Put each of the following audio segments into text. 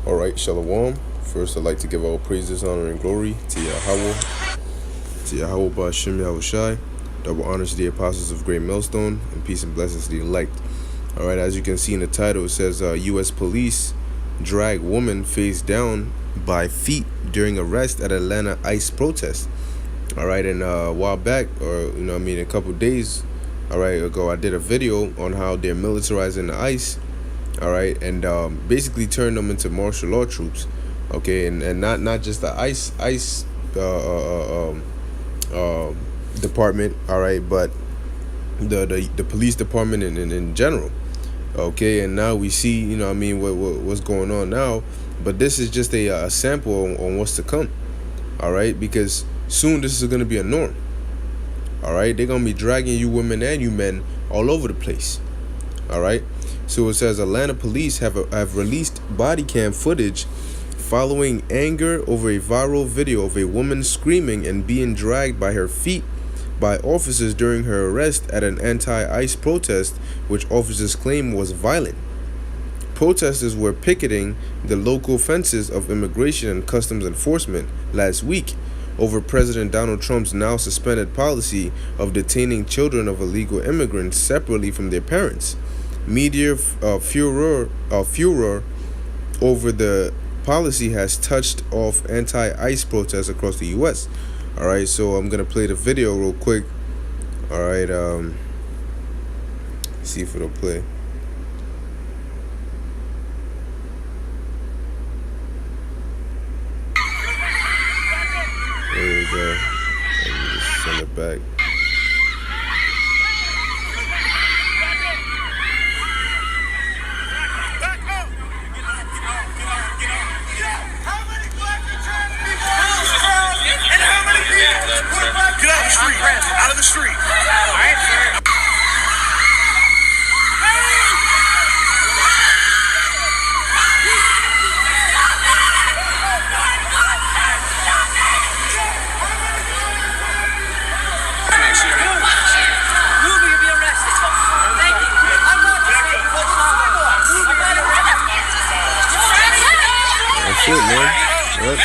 Alright, Shalom. First, I'd like to give all praises, honor, and glory to Yahweh, Ba'Shem Yahushai. Double honors to the apostles of Great Millstone, and peace and blessings to the elect. Alright, as you can see in the title, it says U.S. police drag woman face down by feet during arrest at Atlanta ICE protest. Alright, and a while back, or a couple days ago, I did a video on how they're militarizing the ICE. Alright, and basically turn them into martial law troops. Okay, and not just the ICE department, alright, but the police department in general. Okay, and now we see, what's going on now. But this is just a sample on what's to come. Alright, because soon this is going to be a norm. Alright, they're going to be dragging you women and you men all over the place. Alright, so it says Atlanta police have released body cam footage following anger over a viral video of a woman screaming and being dragged by her feet by officers during her arrest at an anti-ICE protest, which officers claim was violent. Protesters were picketing the local fences of Immigration and Customs Enforcement last week over President Donald Trump's now suspended policy of detaining children of illegal immigrants separately from their parents. Media furor over the policy has touched off anti-ICE protests across the U.S. All right, so I'm gonna play the video real quick. All right, see if it'll play. There we go. Let me just send it back. Out of the street. All right, sir. You'll be arrested. Thank you. I'm not That's it, man. Yep.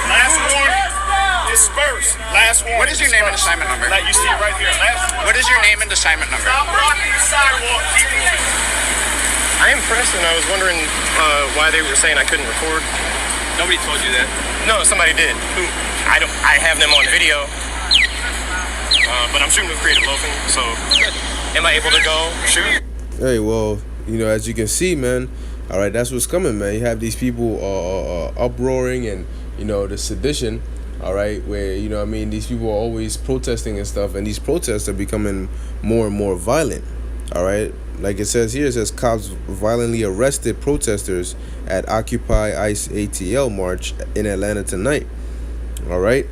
Last warning. Disperse. Last warning. What is your name and assignment number? Like you see it right here. Last warning. What is your name and assignment number? Stop blocking the sidewalk. Keep moving. I am pressed, and I was wondering why they were saying I couldn't record. Nobody told you that. No, somebody did. Who? I have them on video, but I'm shooting with creative loafing. So, am I able to go shoot? Hey, well, as you can see, man. All right, that's what's coming, man. You have these people uproaring and the sedition. All right, where these people are always protesting and stuff, and these protests are becoming more and more violent. All right, like it says here, it says cops violently arrested protesters at Occupy ICE ATL march in Atlanta tonight. All right,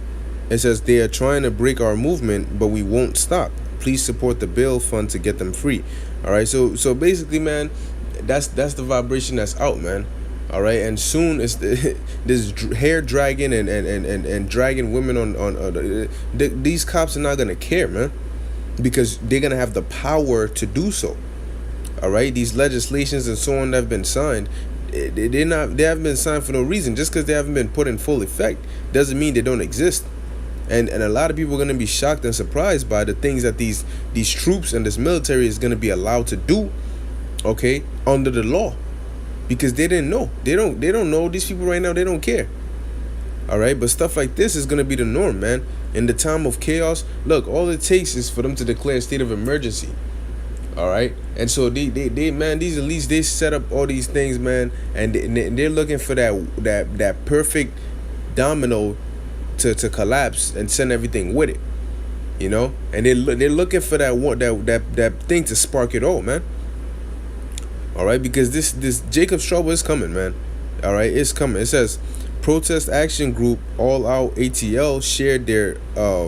it says they are trying to break our movement, but we won't stop. Please support the bail fund to get them free. All right, so basically, man, that's the vibration that's out, man. All right, and soon it's this hair dragging and dragging women on these cops are not gonna care, man, because they're gonna have the power to do so. All right, these legislations and so on that have been signed, they haven't been signed for no reason. Just because they haven't been put in full effect doesn't mean they don't exist. And a lot of people are gonna be shocked and surprised by the things that these troops and this military is gonna be allowed to do, okay, under the law. Because they didn't know. They don't know. These people right now, they don't care. All right, but stuff like this is gonna be the norm, man. In the time of chaos, look, all it takes is for them to declare a state of emergency. All right, and so these elites, they set up all these things, man, and they're looking for that perfect domino to collapse and send everything with it, and they're looking for that thing to spark it all, man. All right, because this Jacob's trouble is coming, man. All right, it's coming. It says protest action group All Out ATL shared their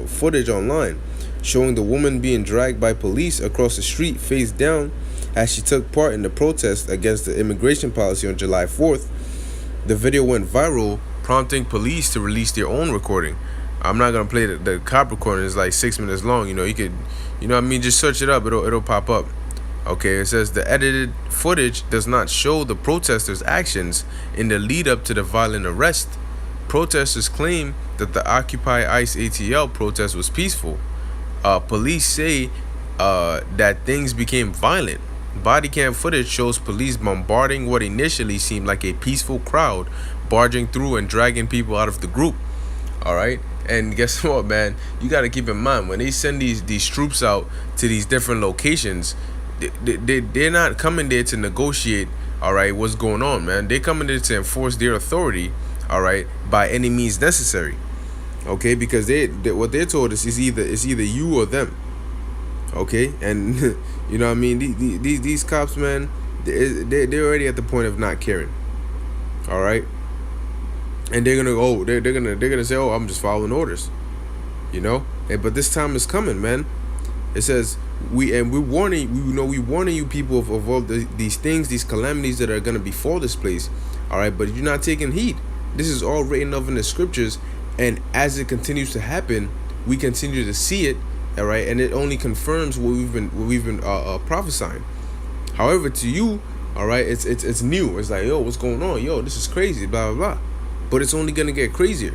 footage online showing the woman being dragged by police across the street face down as she took part in the protest against the immigration policy on July 4th. The video went viral, prompting police to release their own recording. I'm not gonna play the cop recording. It's like 6 minutes long. You could, just search it up. It'll pop up. Okay, it says the edited footage does not show the protesters' actions in the lead up to the violent arrest. Protesters claim that the Occupy ICE ATL protest was peaceful. Police say that things became violent. Body cam footage shows police bombarding what initially seemed like a peaceful crowd, barging through and dragging people out of the group. All right, and guess what, man? You got to keep in mind when they send these troops out to these different locations, they're not coming there to negotiate. All right, what's going on, man? They're coming there to enforce their authority. All right, by any means necessary. Okay, because what they're told is either you or them. Okay, and you know what I mean, these cops, man, they're already at the point of not caring. All right, and they're gonna they're gonna say, oh, I'm just following orders, you know. But this time is coming, man. It says we're warning we warning you people of all these things, these calamities that are gonna befall this place. All right, but you're not taking heed. This is all written of in the scriptures, and as it continues to happen, we continue to see it. All right, and it only confirms what we've been prophesying. However, to you, all right, it's new. It's like, yo, what's going on? Yo, this is crazy, blah blah blah. But it's only gonna get crazier.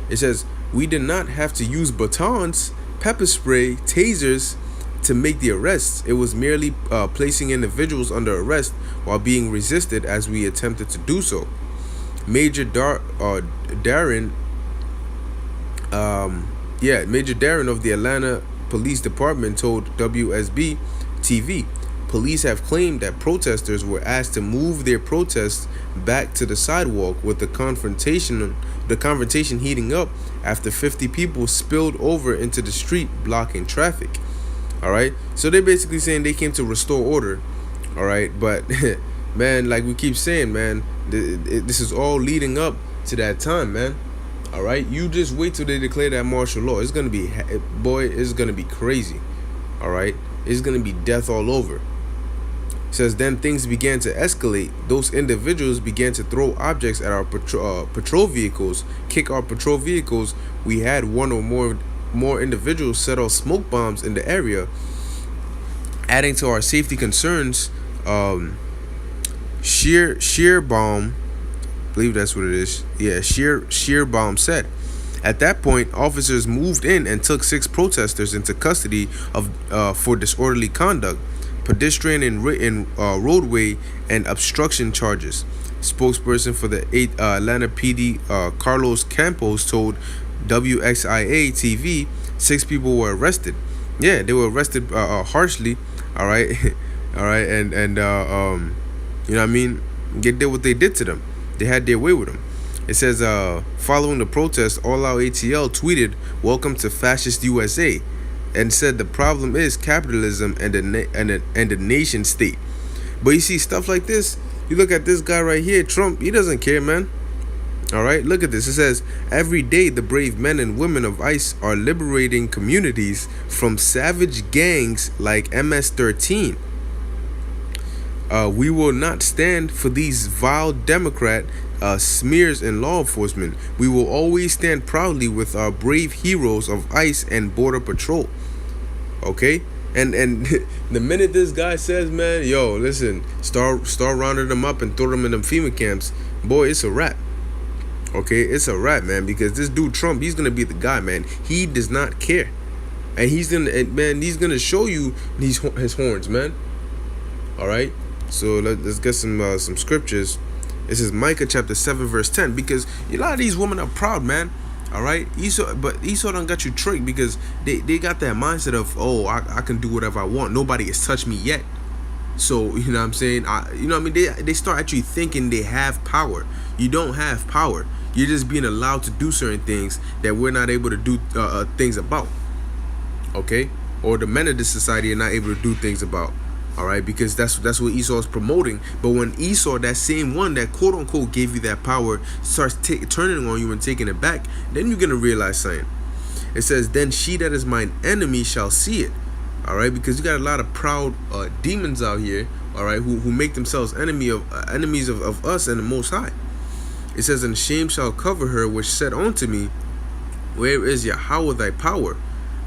It says we did not have to use batons, pepper spray, tasers to make the arrests. It was merely placing individuals under arrest while being resisted as we attempted to do so. Major Darren, Major Darren of the Atlanta Police Department told WSB TV, police have claimed that protesters were asked to move their protests back to the sidewalk, with the confrontation heating up after 50 people spilled over into the street, blocking traffic. All right, so they're basically saying they came to restore order. All right, but man, like we keep saying, man, this is all leading up to that time, man. All right, you just wait till they declare that martial law. It's gonna be, boy, it's gonna be crazy. All right, it's gonna be death all over. It says then things began to escalate. Those individuals began to throw objects at our patrol vehicles, kick our patrol vehicles. We had one or more individuals set off smoke bombs in the area, adding to our safety concerns. Shearbaum, I believe that's what it is. Yeah, Shearbaum said. At that point, officers moved in and took 6 protesters into custody for disorderly conduct, pedestrian and roadway and obstruction charges. Spokesperson for the Atlanta PD, Carlos Campos, told WXIA TV 6 people were arrested. Yeah, they were arrested harshly. All right, all right, and you know what I mean. They did what they did to them. They had their way with them. It says, following the protest, All Out ATL tweeted, "Welcome to Fascist USA," and said the problem is capitalism and the nation state. But you see stuff like this. You look at this guy right here, Trump. He doesn't care, man. All right, look at this. It says, every day the brave men and women of ICE are liberating communities from savage gangs like MS-13. We will not stand for these vile Democrat smears in law enforcement. We will always stand proudly with our brave heroes of ICE and Border Patrol. Okay? And the minute this guy says, man, yo, listen, start rounding them up and throw them in them FEMA camps, boy, it's a wrap. Okay, it's a wrap, man, because this dude Trump, he's gonna be the guy, man. He does not care, and he's gonna show you his horns, man. All right, so let's get some scriptures. It says Micah chapter 7 verse 10, because a lot of these women are proud, man. All right, Esau done got you tricked, because they got that mindset of, oh, I can do whatever I want. Nobody has touched me yet. So, you know what I'm saying? You know what I mean? They start actually thinking they have power. You don't have power. You're just being allowed to do certain things that we're not able to do things about. Okay? Or the men of this society are not able to do things about. All right? Because that's what Esau is promoting. But when Esau, that same one that quote unquote gave you that power, starts turning on you and taking it back, then you're going to realize something. It says, then she that is mine enemy shall see it. All right? Because you got a lot of proud demons out here, all right, who make themselves enemies of us and the Most High. It says, and shame shall cover her which said unto me, where is Yahweh thy power?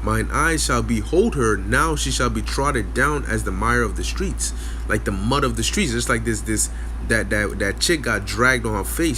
Mine eyes shall behold her. Now she shall be trodden down as the mire of the streets, like the mud of the streets. Just like that chick got dragged on her face.